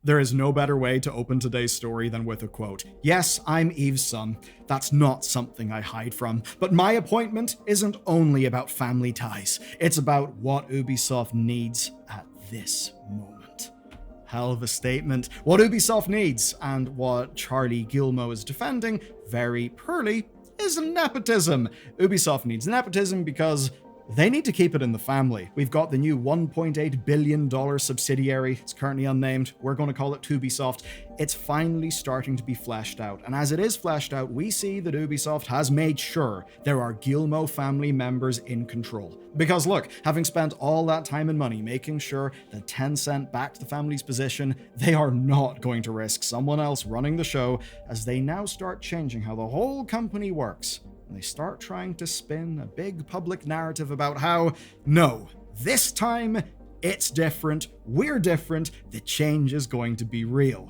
There is no better way to open today's story than with a quote. Yes, I'm Eve's son. That's not something I hide from. But my appointment isn't only about family ties. It's about what Ubisoft needs at this moment. Hell of a statement. What Ubisoft needs, and what Charlie Guillemot is defending very poorly, is nepotism. Ubisoft needs nepotism because they need to keep it in the family. We've got the new $1.8 billion subsidiary. It's currently unnamed. We're going to call it Ubisoft. It's finally starting to be fleshed out. And as it is fleshed out, we see that Ubisoft has made sure there are Guillemot family members in control. Because look, having spent all that time and money making sure that Tencent backed the family's position, they are not going to risk someone else running the show as they now start changing how the whole company works. And they start trying to spin a big public narrative about how, no, this time it's different, we're different, the change is going to be real.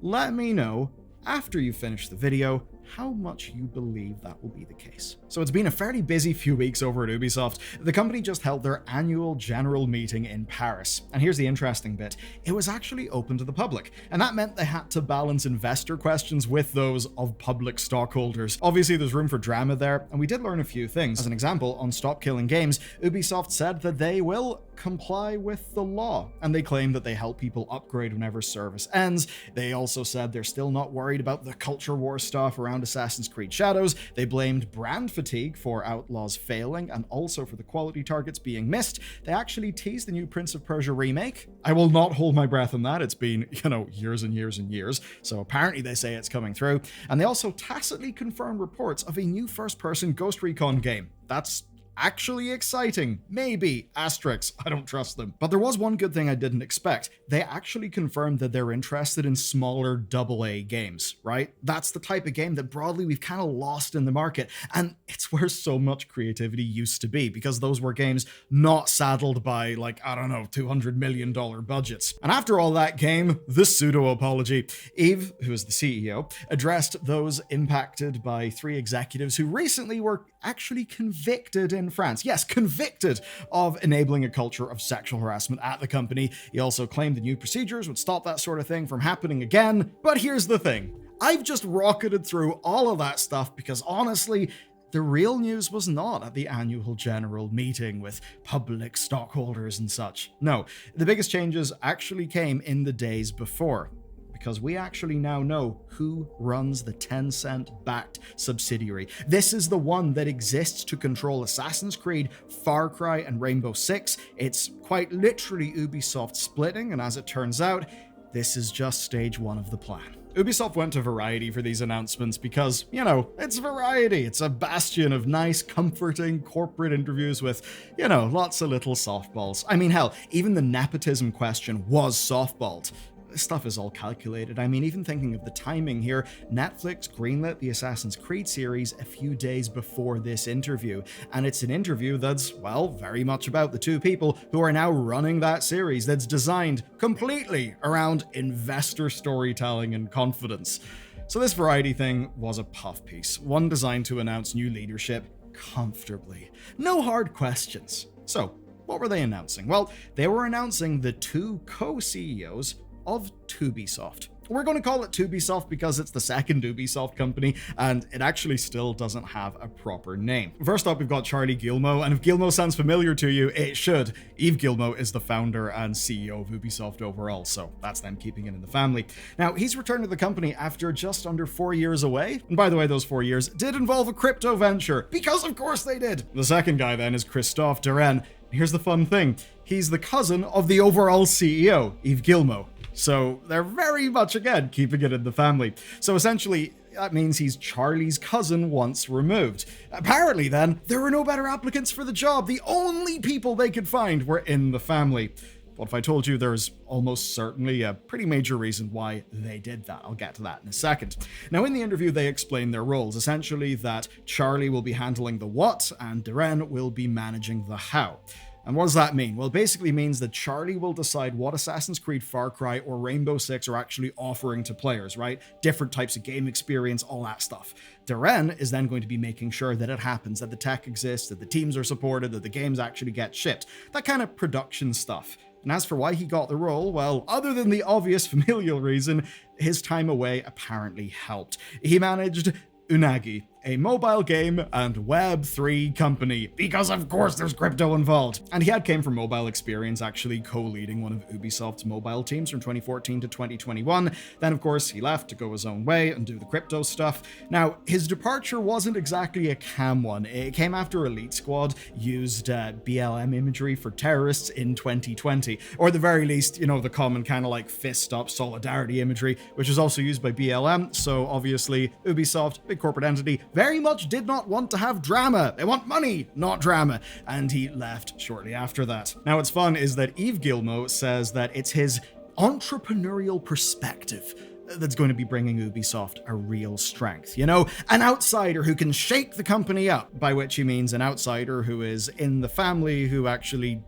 Let me know, after you finish the video, how much you believe that will be the case. So it's been a fairly busy few weeks over at Ubisoft. The company just held their annual general meeting in Paris. And here's the interesting bit. It was actually open to the public. And that meant they had to balance investor questions with those of public stockholders. Obviously, there's room for drama there, and we did learn a few things. As an example, on Stop Killing Games, Ubisoft said that they will comply with the law, and they claim that they help people upgrade whenever service ends. They also said they're still not worried about the culture war stuff around Assassin's Creed Shadows. They blamed brand fatigue for Outlaws failing and also for the quality targets being missed. They actually teased the new Prince of Persia remake. I will not hold my breath on that. It's been, years and years and years. So apparently they say it's coming through. And they also tacitly confirmed reports of a new first-person Ghost Recon game. That's actually exciting. Maybe. Asterisks. I don't trust them. But there was one good thing I didn't expect. They actually confirmed that they're interested in smaller AA games, right? That's the type of game that broadly we've kind of lost in the market. And it's where so much creativity used to be, because those were games not saddled by, $200 million budgets. And after all that came the pseudo-apology. Yves, who is the CEO, addressed those impacted by 3 executives who recently were actually convicted in France. Yes, convicted of enabling a culture of sexual harassment at the company. He also claimed the new procedures would stop that sort of thing from happening again. But here's the thing. I've just rocketed through all of that stuff because honestly, the real news was not at the annual general meeting with public stockholders and such. No, the biggest changes actually came in the days before, because we actually now know who runs the Tencent-backed subsidiary. This is the one that exists to control Assassin's Creed, Far Cry, and Rainbow Six. It's quite literally Ubisoft splitting, and as it turns out, this is just stage 1 of the plan. Ubisoft went to Variety for these announcements because, it's Variety. It's a bastion of nice, comforting corporate interviews with, lots of little softballs. I mean, hell, even the nepotism question was softballed. This stuff is all calculated. I mean, even thinking of the timing here, Netflix greenlit the Assassin's Creed series a few days before this interview. And it's an interview that's, very much about the 2 people who are now running that series, that's designed completely around investor storytelling and confidence. So this Variety thing was a puff piece, one designed to announce new leadership comfortably. No hard questions. So, what were they announcing? Well, they were announcing the 2 co-CEOs of Ubisoft. We're going to call it Ubisoft because it's the second Ubisoft company, and it actually still doesn't have a proper name. First up, we've got Charlie Guillemot, and if Guillemot sounds familiar to you, it should. Yves Guillemot is the founder and CEO of Ubisoft overall, so that's them keeping it in the family. Now, he's returned to the company after just under 4 years away, and by the way, those 4 years did involve a crypto venture, because of course they did. The second guy then is Christophe Duren. Here's the fun thing. He's the cousin of the overall CEO, Yves Guillemot. So they're very much, again, keeping it in the family. So essentially, that means he's Charlie's cousin once removed. Apparently then, there were no better applicants for the job. The only people they could find were in the family. What if I told you there's almost certainly a pretty major reason why they did that? I'll get to that in a second. Now, in the interview, they explain their roles. Essentially that Charlie will be handling the what and Duren will be managing the how. And what does that mean? Well, it basically means that Charlie will decide what Assassin's Creed, Far Cry, or Rainbow Six are actually offering to players, right? Different types of game experience, all that stuff. Duren is then going to be making sure that it happens, that the tech exists, that the teams are supported, that the games actually get shipped. That kind of production stuff. And as for why he got the role, well, other than the obvious familial reason, his time away apparently helped. He managed Unagi, a mobile game and Web3 company, because of course there's crypto involved. And he came from mobile experience, actually co-leading one of Ubisoft's mobile teams from 2014 to 2021. Then of course he left to go his own way and do the crypto stuff. Now, his departure wasn't exactly a calm one. It came after Elite Squad used BLM imagery for terrorists in 2020, or at the very least, the common kind of like fist up solidarity imagery, which is also used by BLM. So obviously Ubisoft, big corporate entity, very much did not want to have drama. They want money, not drama. And he left shortly after that. Now, what's fun is that Guillemot says that it's his entrepreneurial perspective that's going to be bringing Ubisoft a real strength. An outsider who can shake the company up, by which he means an outsider who is in the family who actually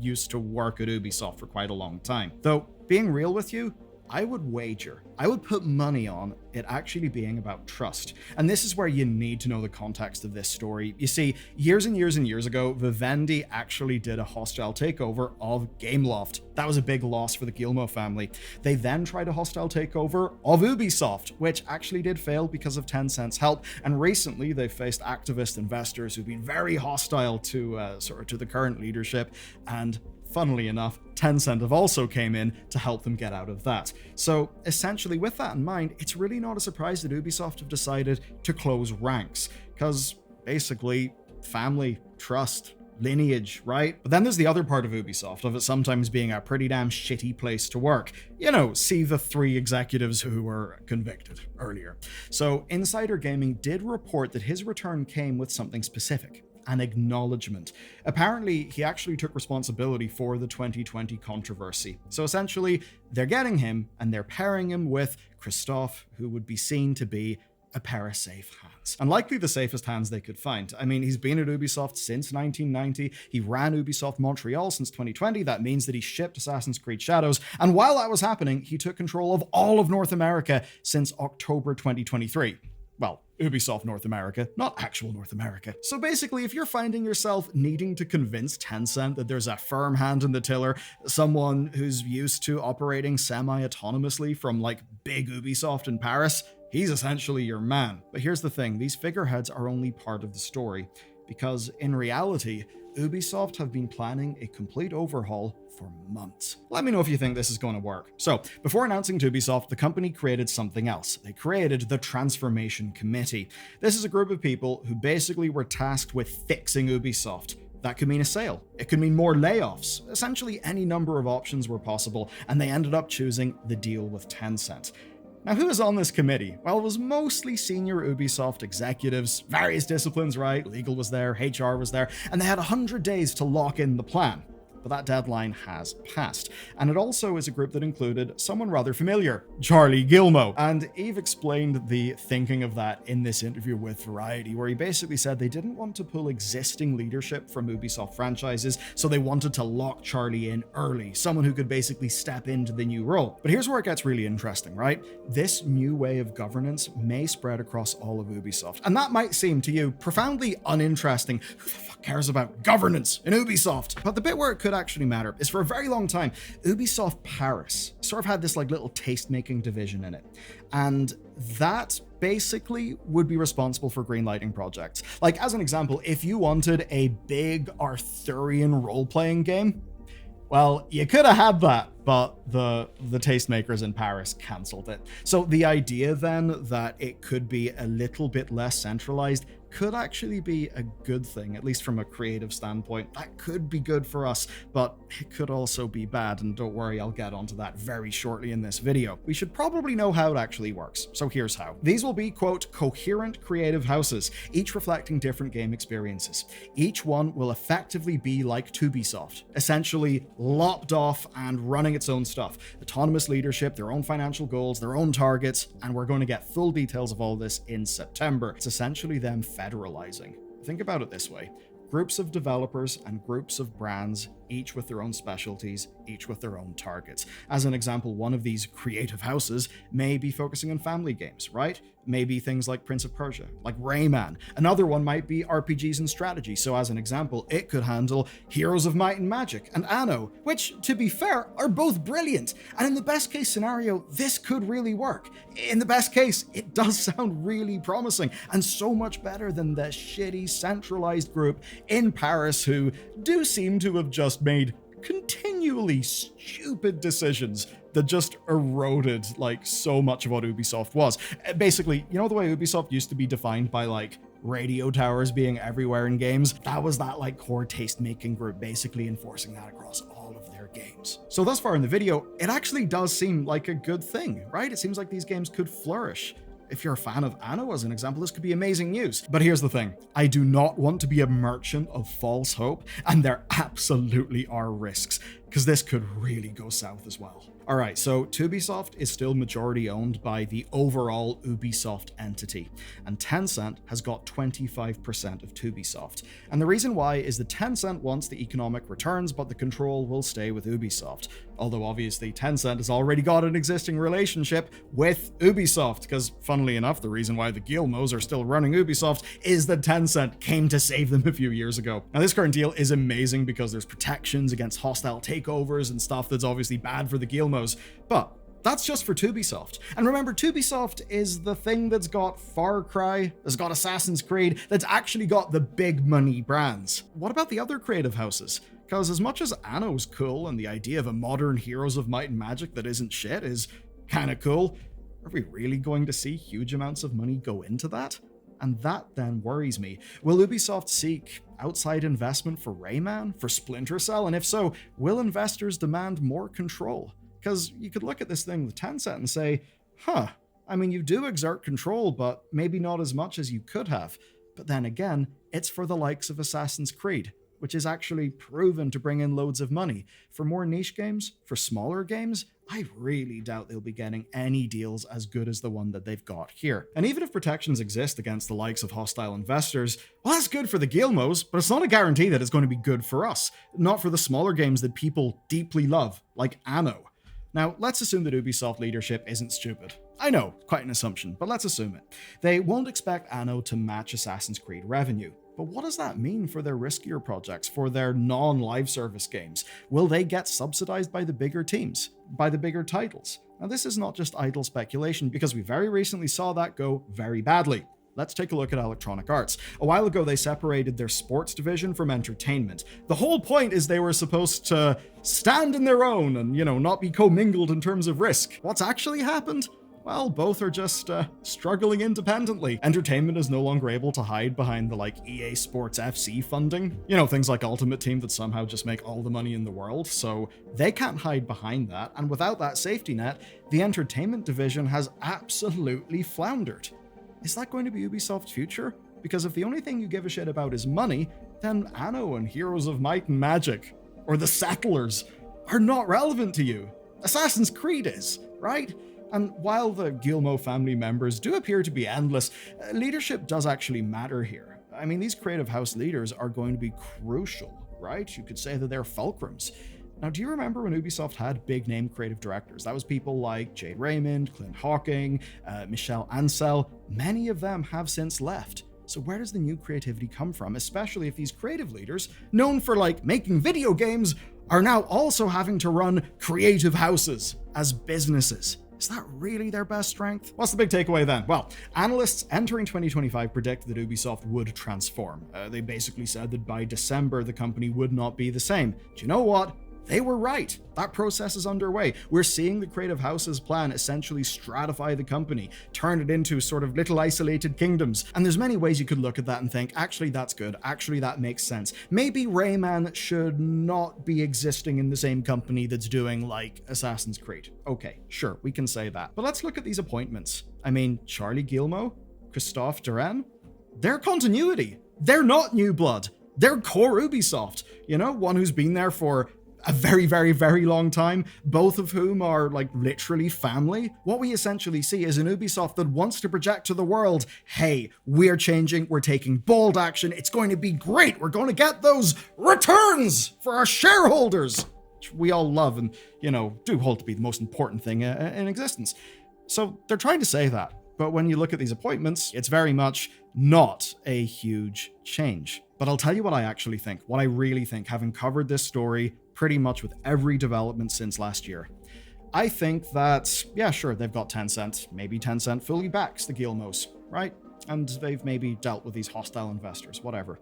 used to work at Ubisoft for quite a long time. Though, being real with you, I would put money on it actually being about trust. And this is where you need to know the context of this story. You see, years and years and years ago, Vivendi actually did a hostile takeover of Gameloft. That was a big loss for the Guillemot family. They then tried a hostile takeover of Ubisoft, which actually did fail because of Tencent's help. And recently, they faced activist investors who've been very hostile to to the current leadership. And funnily enough, Tencent have also came in to help them get out of that. So essentially, with that in mind, it's really not a surprise that Ubisoft have decided to close ranks, because basically, family, trust, lineage, right? But then there's the other part of Ubisoft, of it sometimes being a pretty damn shitty place to work. See the 3 executives who were convicted earlier. So Insider Gaming did report that his return came with something specific. An acknowledgement. Apparently, he actually took responsibility for the 2020 controversy. So essentially, they're getting him and they're pairing him with Christophe, who would be seen to be a pair of safe hands. And likely the safest hands they could find. I mean, he's been at Ubisoft since 1990. He ran Ubisoft Montreal since 2020. That means that he shipped Assassin's Creed Shadows. And while that was happening, he took control of all of North America since October 2023. Well, Ubisoft North America, not actual North America. So basically, if you're finding yourself needing to convince Tencent that there's a firm hand in the tiller, someone who's used to operating semi-autonomously from like big Ubisoft in Paris, he's essentially your man. But here's the thing, these figureheads are only part of the story, because in reality, Ubisoft have been planning a complete overhaul for months. Let me know if you think this is going to work. So, before announcing to Ubisoft, the company created something else. They created the Transformation Committee. This is a group of people who basically were tasked with fixing Ubisoft. That could mean a sale. It could mean more layoffs. Essentially, any number of options were possible, and they ended up choosing the deal with Tencent. Now, who was on this committee? Well, it was mostly senior Ubisoft executives, various disciplines, right? Legal was there, HR was there, and they had 100 days to lock in the plan. But that deadline has passed. And it also is a group that included someone rather familiar, Charlie Guillemot. And Eve explained the thinking of that in this interview with Variety, where he basically said they didn't want to pull existing leadership from Ubisoft franchises, so they wanted to lock Charlie in early, someone who could basically step into the new role. But here's where it gets really interesting, right? This new way of governance may spread across all of Ubisoft. And that might seem to you profoundly uninteresting. Who the fuck cares about governance in Ubisoft? But the bit where it could actually matter is, for a very long time, Ubisoft Paris sort of had this like little taste-making division in it. And that basically would be responsible for greenlighting projects. Like, as an example, if you wanted a big Arthurian role-playing game, well, you could have had that, but the tastemakers in Paris cancelled it. So the idea then that it could be a little bit less centralized could actually be a good thing, at least from a creative standpoint. That could be good for us, but it could also be bad, and don't worry, I'll get onto that very shortly in this video. We should probably know how it actually works, so here's how. These will be, quote, coherent creative houses, each reflecting different game experiences. Each one will effectively be like Ubisoft, essentially lopped off and running its own stuff. Autonomous leadership, their own financial goals, their own targets, and we're going to get full details of all this in September. It's essentially them federalizing. Think about it this way. Groups of developers and groups of brands each with their own specialties, each with their own targets. As an example, one of these creative houses may be focusing on family games, right? Maybe things like Prince of Persia, like Rayman. Another one might be RPGs and strategy. So as an example, it could handle Heroes of Might and Magic and Anno, which, to be fair, are both brilliant. And in the best case scenario, this could really work. In the best case, it does sound really promising and so much better than the shitty centralized group in Paris who do seem to have just made continually stupid decisions that just eroded like so much of what Ubisoft was. Basically, you know the way Ubisoft used to be defined by like radio towers being everywhere in games? That was that like core taste-making group basically enforcing that across all of their games. So thus far in the video, it actually does seem like a good thing, right? It seems like these games could flourish. If you're a fan of Anno, as an example, this could be amazing news. But here's the thing. I do not want to be a merchant of false hope, and there absolutely are risks, because this could really go south as well. Alright, so Ubisoft is still majority owned by the overall Ubisoft entity, and Tencent has got 25% of Ubisoft. And the reason why is that Tencent wants the economic returns, but the control will stay with Ubisoft. Although obviously Tencent has already got an existing relationship with Ubisoft, because funnily enough, the reason why the Guillemots are still running Ubisoft is that Tencent came to save them a few years ago. Now this current deal is amazing because there's protections against hostile takeovers and stuff that's obviously bad for the Guillemots, but that's just for Ubisoft. And remember, Ubisoft is the thing that's got Far Cry, that's got Assassin's Creed, that's actually got the big money brands. What about the other creative houses? Because as much as Anno's cool and the idea of a modern Heroes of Might and Magic that isn't shit is kinda cool, are we really going to see huge amounts of money go into that? And that then worries me. Will Ubisoft seek outside investment for Rayman, for Splinter Cell? And if so, will investors demand more control? Because you could look at this thing with Tencent and say, I mean, you do exert control, but maybe not as much as you could have. But then again, it's for the likes of Assassin's Creed, which is actually proven to bring in loads of money. For more niche games, for smaller games, I really doubt they'll be getting any deals as good as the one that they've got here. And even if protections exist against the likes of hostile investors, well, that's good for the Guillemots, but it's not a guarantee that it's going to be good for us. Not for the smaller games that people deeply love, like Anno. Now, let's assume that Ubisoft leadership isn't stupid. I know, quite an assumption, but let's assume it. They won't expect Anno to match Assassin's Creed revenue. But what does that mean for their riskier projects, for their non-live service games? Will they get subsidized by the bigger teams, by the bigger titles? Now, this is not just idle speculation, because we very recently saw that go very badly. Let's take a look at Electronic Arts. A while ago, they separated their sports division from entertainment. The whole point is they were supposed to stand in their own and, not be commingled in terms of risk. What's actually happened? Well, both are just struggling independently. Entertainment is no longer able to hide behind the EA Sports FC funding. Things like Ultimate Team that somehow just make all the money in the world. So they can't hide behind that. And without that safety net, the entertainment division has absolutely floundered. Is that going to be Ubisoft's future? Because if the only thing you give a shit about is money, then Anno and Heroes of Might and Magic, or the Settlers, are not relevant to you. Assassin's Creed is, right? And while the Guillemot family members do appear to be endless, leadership does actually matter here. I mean, these creative house leaders are going to be crucial, right? You could say that they're fulcrums. Now, do you remember when Ubisoft had big-name creative directors? That was people like Jade Raymond, Clint Hawking, Michel Ancel. Many of them have since left. So where does the new creativity come from, especially if these creative leaders, known for making video games, are now also having to run creative houses as businesses? Is that really their best strength? What's the big takeaway then? Well, analysts entering 2025 predict that Ubisoft would transform. They basically said that by December, the company would not be the same. Do you know what? They were right. That process is underway. We're seeing the creative house's plan essentially stratify the company, turn it into sort of little isolated kingdoms. And there's many ways you could look at that and think, actually, that's good. Actually, that makes sense. Maybe Rayman should not be existing in the same company that's doing Assassin's Creed. Okay, sure, we can say that. But let's look at these appointments. I mean, Charlie Guillemot, Christophe Duran, they're continuity. They're not new blood. They're core Ubisoft. One who's been there for a very, very, very long time, both of whom are like literally family. What we essentially see is an Ubisoft that wants to project to the world, hey, we're changing, we're taking bold action, it's going to be great, we're going to get those returns for our shareholders, which we all love and, do hold to be the most important thing in existence. So they're trying to say that. But when you look at these appointments, it's very much not a huge change. But I'll tell you what I actually think, what I really think, having covered this story pretty much with every development since last year. I think that, yeah, sure, they've got Tencent. Maybe Tencent fully backs the Guillemots, right? And they've maybe dealt with these hostile investors, whatever.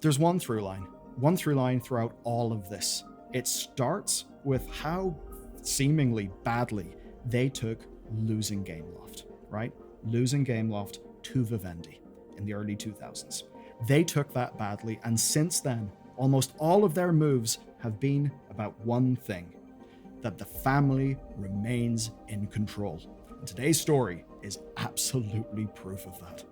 There's one through line throughout all of this. It starts with how seemingly badly they took losing Gameloft, right? Losing Gameloft to Vivendi in the early 2000s. They took that badly, and since then, almost all of their moves have been about one thing: that the family remains in control. And today's story is absolutely proof of that.